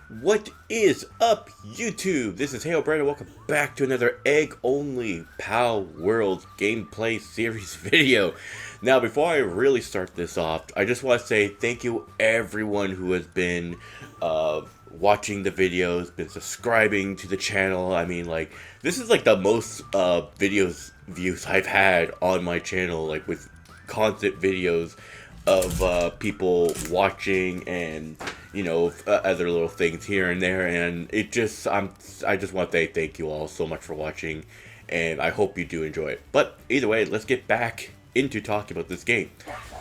What is up, YouTube? This is HeyhoBrando. Welcome back to another egg-only Palworld gameplay series video. Now, before I really start this off, I just want to say thank you everyone who has been watching the videos, been subscribing to the channel. I mean, like, this is like the most videos views I've had on my channel, like with constant videos of people watching and other little things here and there, and I just want to say thank you all so much for watching, and I hope you do enjoy it. But either way, let's get back into talking about this game.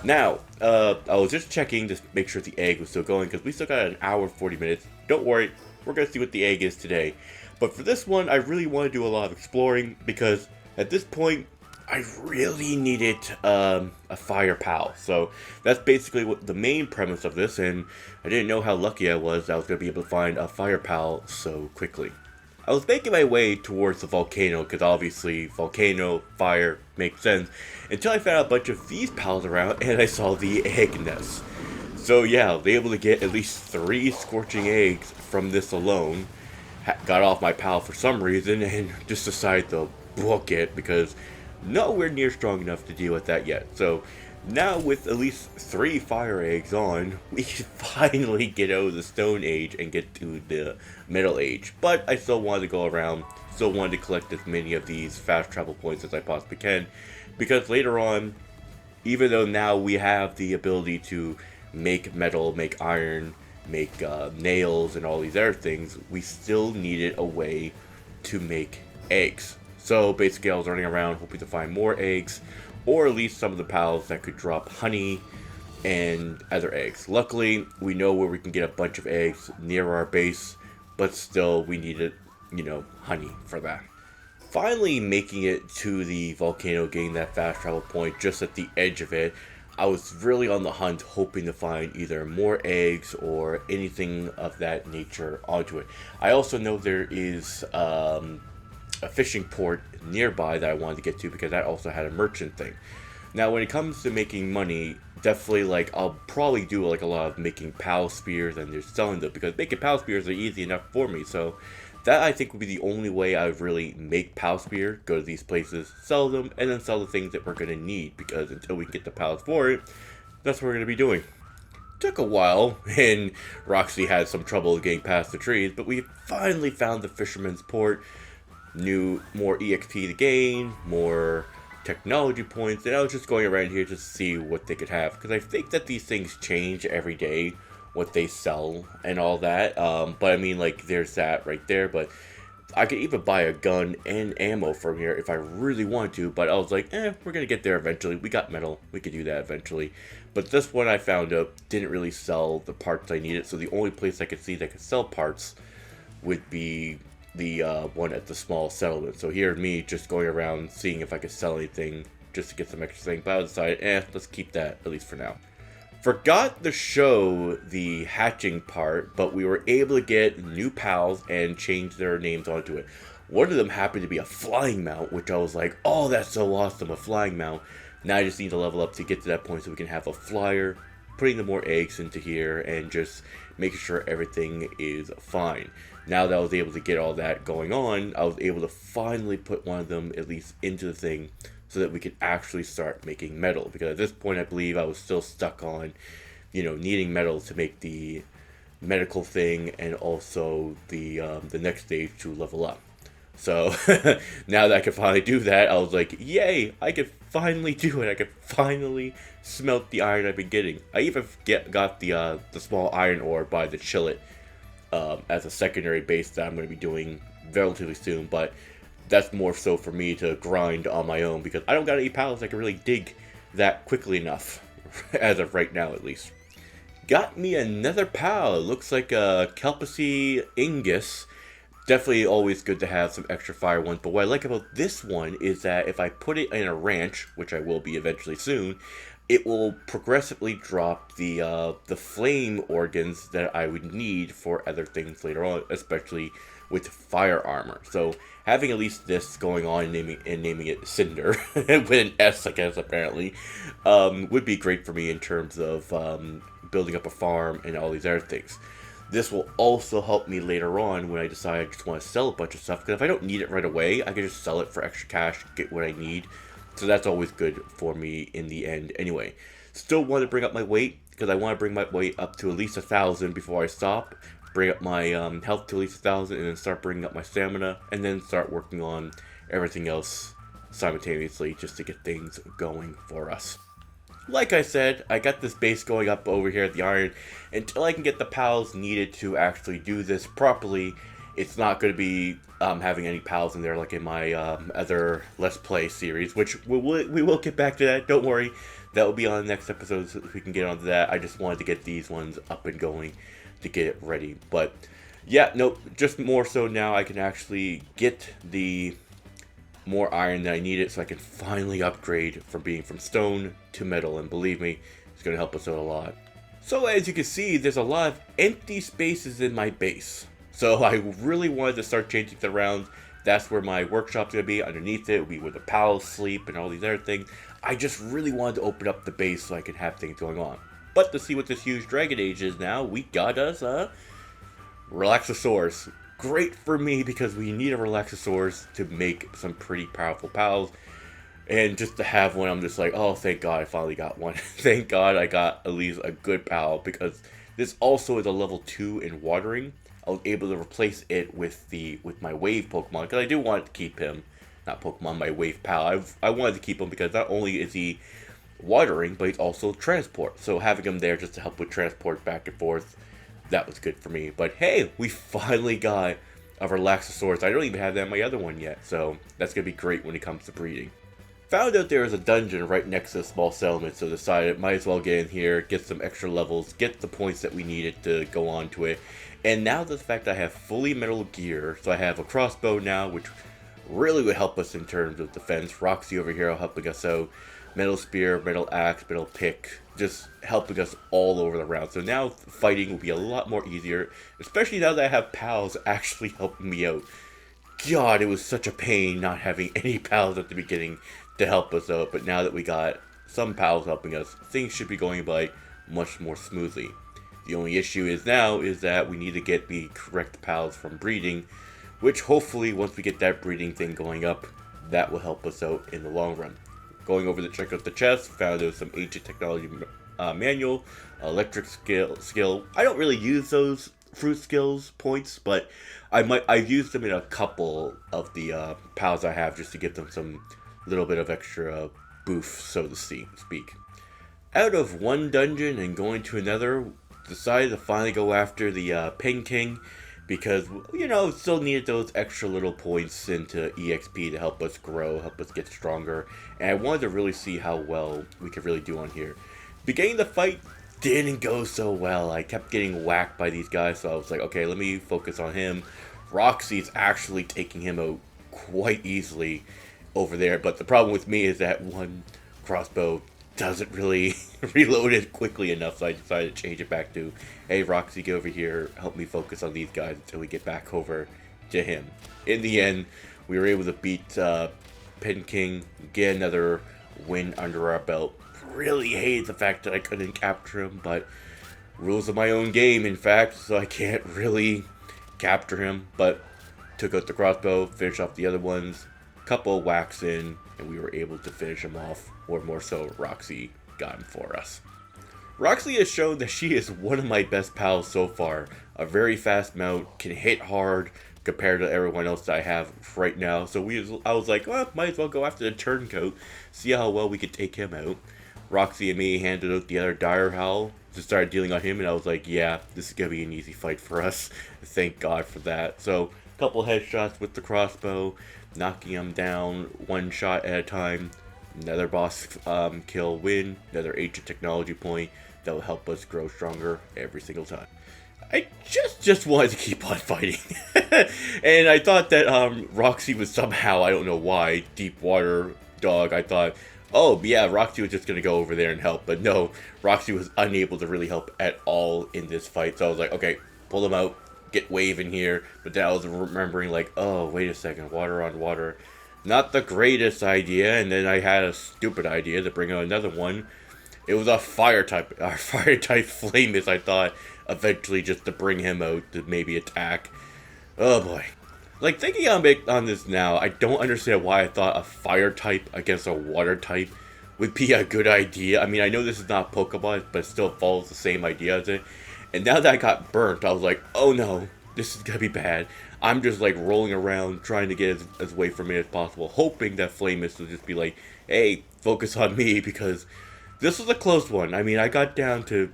Now, I was just checking to make sure the egg was still going, because we still got an hour and 40 minutes. Don't worry, we're gonna see what the egg is today. But for this one, I really want to do a lot of exploring, because at this point I really needed a fire pal. So that's basically what the main premise of this, and I didn't know how lucky I was going to be able to find a fire pal so quickly. I was making my way towards the volcano, because obviously volcano, fire, makes sense, until I found a bunch of these pals around and I saw the egg nest. So yeah, I was able to get at least 3 scorching eggs from this alone. Got off my pal for some reason and just decided to book it, because nowhere near strong enough to deal with that yet. So now with at least 3 fire eggs on, we can finally get out of the Stone Age and get to the Metal Age. But I still wanted to go around, still wanted to collect as many of these fast travel points as I possibly can, because later on, even though now we have the ability to make metal, make iron, make nails and all these other things, we still needed a way to make eggs. So basically I was running around hoping to find more eggs, or at least some of the pals that could drop honey and other eggs. Luckily, we know where we can get a bunch of eggs near our base, but still we needed, honey for that. Finally making it to the volcano, getting that fast travel point just at the edge of it, I was really on the hunt, hoping to find either more eggs or anything of that nature onto it. I also know there is a fishing port nearby that I wanted to get to, because that also had a merchant thing. Now when it comes to making money, definitely I'll probably do a lot of making pal spears and just selling them, because making pal spears are easy enough for me. So that I think would be the only way I would really make pal spear, go to these places, sell them, and then sell the things that we're going to need, because until we can get the pals for it, that's what we're going to be doing. Took a while, and Roxy had some trouble getting past the trees, but we finally found the Fisherman's port. More EXP to gain, more technology points, and I was just going around here just to see what they could have, because I think that these things change every day, what they sell and all that. But I mean, there's that right there, but I could even buy a gun and ammo from here if I really want to, but I was like, we're gonna get there eventually. We got metal, we could do that eventually. But this one I found out didn't really sell the parts I needed, so the only place I could see that could sell parts would be the one at the small settlement. So here me just going around seeing if I could sell anything just to get some extra thing, but I decided, let's keep that at least for now. Forgot to show the hatching part, but we were able to get new pals and change their names onto it. One of them happened to be a flying mount, which I was like, oh, that's so awesome, a flying mount. Now I just need to level up to get to that point so we can have a flyer, putting the more eggs into here, and just making sure everything is fine. Now that I was able to get all that going on, I was able to finally put one of them at least into the thing, so that we could actually start making metal. Because at this point I believe I was still stuck on, needing metal to make the medical thing, and also the next stage to level up. So now that I can finally do that, I was like, yay, I can finally do it. I can finally smelt the iron I've been getting. I even got the small iron ore by the Chillet as a secondary base that I'm going to be doing relatively soon, but that's more so for me to grind on my own, because I don't got any pals that can really dig that quickly enough, as of right now at least. Got me another pal. It looks like a Kelpie Ingus. Definitely always good to have some extra fire ones, but what I like about this one is that if I put it in a ranch, which I will be eventually soon, it will progressively drop the flame organs that I would need for other things later on, especially with fire armor. So having at least this going on and naming it Cinder with an S, I guess, apparently, would be great for me in terms of building up a farm and all these other things. This will also help me later on when I decide I just want to sell a bunch of stuff, because if I don't need it right away, I can just sell it for extra cash, get what I need. So that's always good for me in the end anyway. Still want to bring up my weight, because I want to bring my weight up to at least 1,000 before I stop. Bring up my health to at least 1,000, and then start bringing up my stamina, and then start working on everything else simultaneously just to get things going for us. Like I said, I got this base going up over here at the iron. Until I can get the pals needed to actually do this properly, it's not going to be having any pals in there like in my other Let's Play series, which we will get back to that, don't worry. That will be on the next episode so we can get onto that. I just wanted to get these ones up and going to get it ready. But yeah, nope, just more so now I can actually get the more iron than I needed, so I can finally upgrade from being from stone to metal, and believe me, it's going to help us out a lot. So as you can see, there's a lot of empty spaces in my base, so I really wanted to start changing it around. That's where my workshop's going to be. Underneath it will be where the pals sleep and all these other things. I just really wanted to open up the base so I could have things going on. But to see what this huge dragon age is now, we got us a relaxaurus. Great for me because we need a relaxaurus to make some pretty powerful pals. And just to have one, I'm just like, oh, thank God I finally got one. Thank God I got at least a good pal, because this also is a level 2 in watering. I was able to replace it with my wave Pokemon, because I do want to keep him. Not Pokemon, my wave pal. I wanted to keep him because not only is he watering, but he's also transport. So having him there just to help with transport back and forth, that was good for me. But hey, we finally got a relaxaurus. I don't even have that in my other one yet, so that's going to be great when it comes to breeding. Found out there was a dungeon right next to a small settlement, so decided might as well get in here, get some extra levels, get the points that we needed to go on to it. And now the fact I have fully metal gear, so I have a crossbow now, which really would help us in terms of defense. Roxy over here helping us out. Metal spear, metal axe, metal pick, just helping us all over the round. So now fighting will be a lot more easier, especially now that I have pals actually helping me out. God, it was such a pain not having any pals at the beginning to help us out, but now that we got some pals helping us, things should be going by much more smoothly. The only issue is now is that we need to get the correct pals from breeding, which hopefully once we get that breeding thing going up, that will help us out in the long run. Going over to check out the chest, found there was some ancient technology manual, electric skill. I don't really use those fruit skills points, but I've used them in a couple of the pals I have just to give them some little bit of extra boof, so to speak. Out of one dungeon and going to another, decided to finally go after the Pen King, because, you know, still needed those extra little points into EXP to help us grow, help us get stronger, and I wanted to really see how well we could really do on here. Beginning the fight didn't go so well. I kept getting whacked by these guys, so I was like, okay, let me focus on him. Roxy's actually taking him out quite easily over there, but the problem with me is that one crossbow doesn't really reload it quickly enough, so I decided to change it back to, hey Roxy, get over here, help me focus on these guys until we get back over to him. In the end, we were able to beat Pen King, get another win under our belt. Really hated the fact that I couldn't capture him, but rules of my own game, in fact, so I can't really capture him, but took out the crossbow, finished off the other ones, couple whacks in, and we were able to finish him off, or more so, Roxy got him for us. Roxy has shown that she is one of my best pals so far. A very fast mount, can hit hard compared to everyone else that I have right now. So I was like, well, might as well go after the turncoat, see how well we could take him out. Roxy and me handed out the other dire howl, just started dealing on him, and I was like, yeah, this is going to be an easy fight for us. Thank God for that. So, a couple headshots with the crossbow, knocking him down one shot at a time. Another boss kill win, another ancient technology point that will help us grow stronger every single time. I just wanted to keep on fighting. And I thought that Roxy was somehow, I don't know why, deep water dog. I thought, oh yeah, Roxy was just going to go over there and help. But no, Roxy was unable to really help at all in this fight. So I was like, okay, pull him out, get Wave in here. But then I was remembering like, oh, wait a second, water on water. Not the greatest idea, and then I had a stupid idea to bring out another one. It was a fire type Flamus, I thought. eventually just to bring him out to maybe attack. Oh boy. Like, thinking on this now, I don't understand why I thought a fire type against a water type would be a good idea. I mean, I know this is not Pokemon, but it still follows the same idea as it. And now that I got burnt, I was like, oh no, this is gonna be bad. I'm just like rolling around trying to get as away from it as possible, hoping that Flame Mist will just be like, hey, focus on me, because this was a close one. I mean, I got down to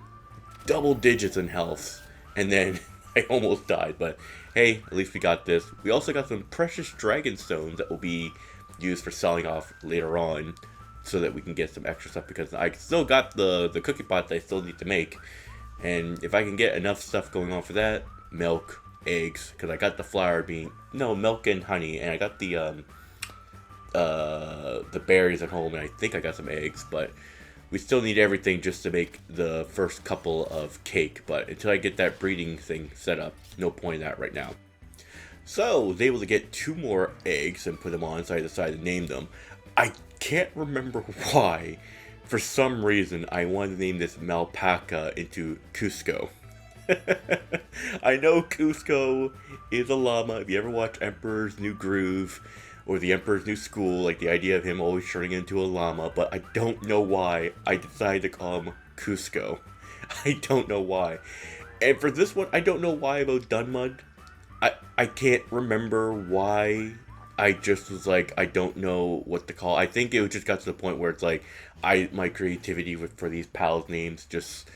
double digits in health, and then I almost died, but hey, at least we got this. We also got some precious dragon stones that will be used for selling off later on, so that we can get some extra stuff, because I still got the cookie pot that I still need to make. And if I can get enough stuff going on for that, milk, eggs, because I got the flour bean, no, milk and honey, and I got the berries at home, and I think I got some eggs, but we still need everything just to make the first couple of cake. But until I get that breeding thing set up, no point in that right now. So, I was able to get 2 more eggs and put them on, so I decided to name them. I can't remember why. For some reason, I wanted to name this Malpaca into Cusco. I know Cusco is a llama. If you ever watch Emperor's New Groove or The Emperor's New School, like the idea of him always turning into a llama, but I don't know why I decided to call him Cusco. I don't know why. And for this one, I don't know why about Dunmud. I can't remember why. I just was like, I don't know what to call. I think it just got to the point where it's like, my creativity for these pals names just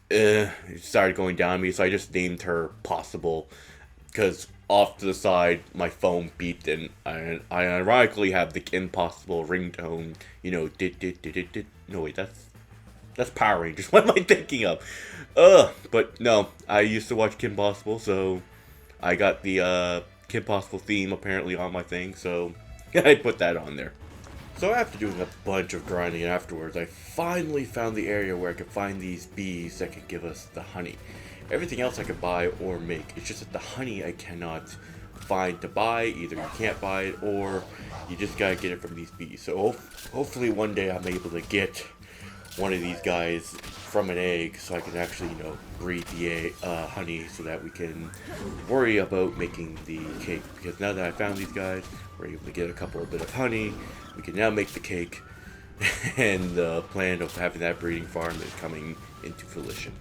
it started going down on me, so I just named her Possible, because off to the side my phone beeped, and I ironically have the Impossible ringtone, you know, did. No wait, that's Power Rangers. What am I thinking of? But no, I used to watch Kim Possible, so I got the Kim Possible theme apparently on my thing, so I put that on there. So after doing a bunch of grinding afterwards, I finally found the area where I could find these bees that could give us the honey. Everything else I could buy or make. It's just that the honey I cannot find to buy. Either you can't buy it or you just gotta get it from these bees. So hopefully one day I'm able to get one of these guys from an egg, so I can actually, you know, breed the honey, so that we can worry about making the cake. Because now that I found these guys, we're able to get a couple of bit of honey. We can now make the cake, and the plan of having that breeding farm is coming into fruition.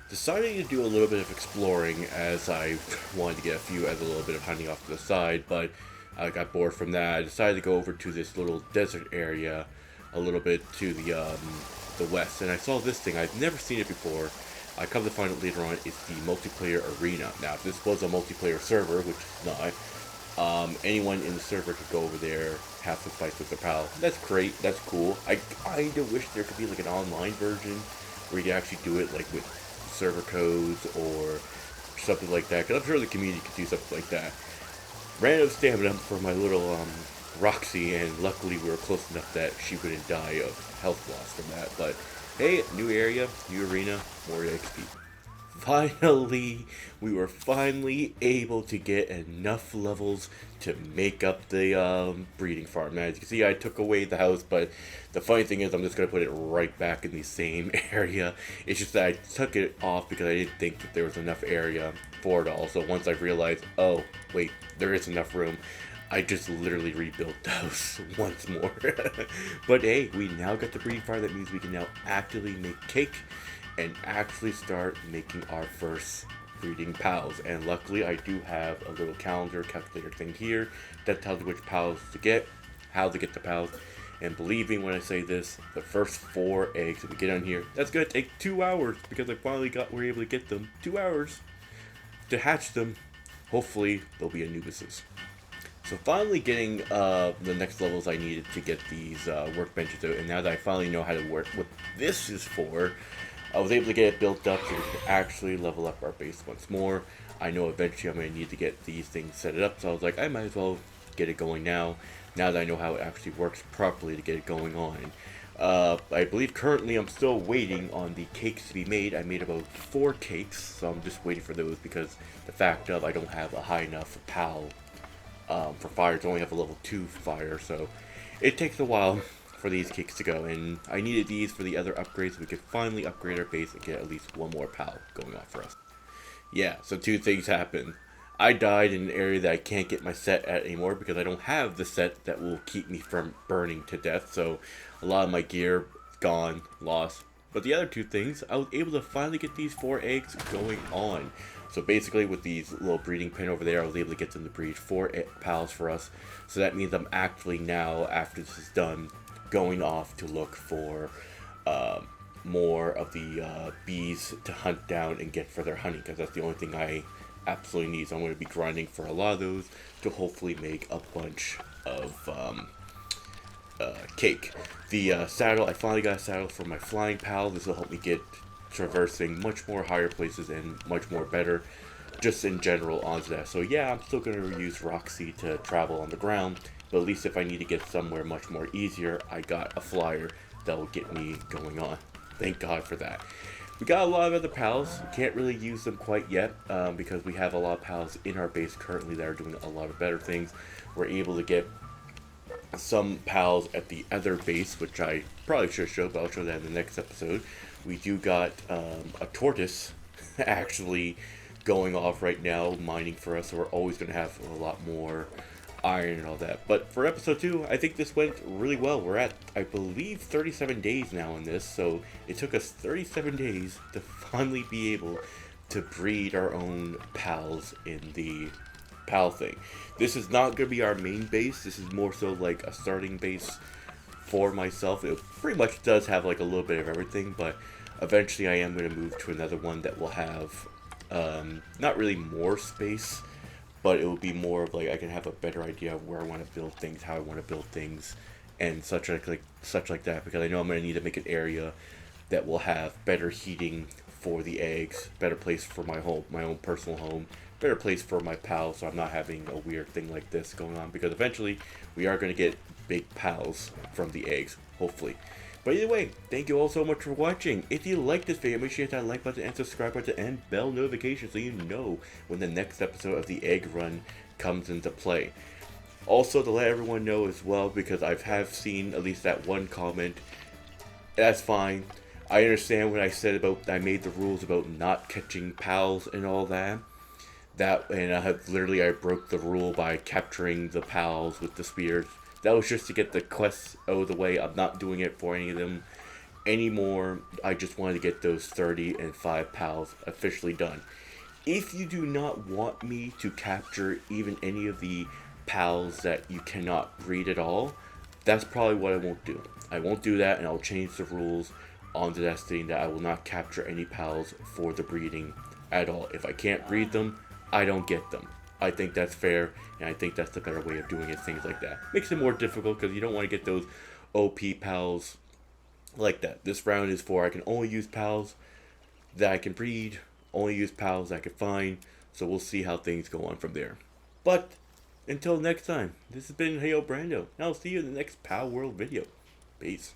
Deciding to do a little bit of exploring, as I wanted to get a few as a little bit of honey off to the side, but I got bored from that. I decided to go over to this little desert area a little bit to the west, and I saw this thing. I've never seen it before. I come to find out later on it's the multiplayer arena. Now, if this was a multiplayer server, which it's not, anyone in the server could go over there, have some fights with their pal. That's great, that's cool. I kinda wish there could be like an online version where you could actually do it like with server codes or something like that, because I'm sure the community could do something like that. Ran out of stamina for my little Roxy, and luckily we were close enough that she wouldn't die of health loss from that. But hey, new area, new arena, more XP. Finally, we were finally able to get enough levels to make up the breeding farm. Now, as you can see, I took away the house, but the funny thing is I'm just going to put it right back in the same area. It's just that I took it off because I didn't think that there was enough area for it all. So once I realized, oh, wait, there is enough room, I just literally rebuilt the house once more. But hey, we now got the breeding farm. That means we can now actively make cake and actually start making our first breeding pals. And luckily I do have a little calendar calculator thing here that tells you which pals to get, how to get the pals. And believe me when I say this, the first 4 eggs that we get on here, that's gonna take 2 hours, because I finally we're able to get them. 2 hours to hatch them. Hopefully they'll be Anubises. So finally getting the next levels I needed to get these workbenches out, and now that I finally know how to work what this is for, I was able to get it built up so we can actually level up our base once more. I know eventually I'm going to need to get these things set up, so I was like, I might as well get it going now that I know how it actually works properly to get it going on. I believe currently I'm still waiting on the cakes to be made. I made about 4 cakes, so I'm just waiting for those, because the fact of I don't have a high enough PAL for fire to only have a level 2 fire, so it takes a while for these kicks to go, and I needed these for the other upgrades so we could finally upgrade our base and get at least one more pal going off for us. Yeah, so two things happened. I died in an area that I can't get my set at anymore because I don't have the set that will keep me from burning to death, so a lot of my gear gone, lost. But the other two things, I was able to finally get these 4 eggs going on. So basically with these little breeding pen over there, I was able to get them to breed 4 pals for us. So that means I'm actually now, after this is done, going off to look for more of the bees to hunt down and get for their honey, because that's the only thing I absolutely need. So I'm going to be grinding for a lot of those to hopefully make a bunch of cake. The saddle, I finally got a saddle for my flying pal. This will help me get traversing much more higher places and much more better just in general onto that. So yeah, I'm still going to use Roxy to travel on the ground, but at least if I need to get somewhere much more easier, I got a flyer that will get me going on. Thank God for that. We got a lot of other pals. Can't really use them quite yet because we have a lot of pals in our base currently that are doing a lot of better things. We're able to get some pals at the other base, which I probably should show, but I'll show that in the next episode. We do got a tortoise actually going off right now, mining for us, so we're always going to have a lot more iron and all that. But for episode 2, I think this went really well. We're at, I believe, 37 days now in this, so it took us 37 days to finally be able to breed our own pals in the pal thing. This is not going to be our main base. This is more so like a starting base for myself. It pretty much does have like a little bit of everything, but eventually I am going to move to another one that will have not really more space, but it will be more of like I can have a better idea of where I want to build things, how I want to build things, and such like that, because I know I'm going to need to make an area that will have better heating for the eggs, better place for my home, my own personal home, better place for my pals, so I'm not having a weird thing like this going on, because eventually we are going to get big pals from the eggs, hopefully. But either way, thank you all so much for watching. If you like this video, make sure you hit that like button and subscribe button and bell notification so you know when the next episode of the egg run comes into play. Also, to let everyone know as well, because I have seen at least that one comment, that's fine. I understand what I said about, I made the rules about not catching pals and all that. And I broke the rule by capturing the pals with the spears. That was just to get the quests out of the way. I'm not doing it for any of them anymore. I just wanted to get those 30 and 5 pals officially done. If you do not want me to capture even any of the pals that you cannot breed at all, that's probably what I won't do. I won't do that, and I'll change the rules on the Destiny that I will not capture any pals for the breeding at all. If I can't breed them, I don't get them. I think that's fair, and I think that's the better way of doing it, things like that. Makes it more difficult because you don't want to get those OP pals like that. This round is for I can only use pals that I can breed, only use pals I can find, so we'll see how things go on from there. But until next time, this has been HeyhoBrando, and I'll see you in the next Palworld video. Peace.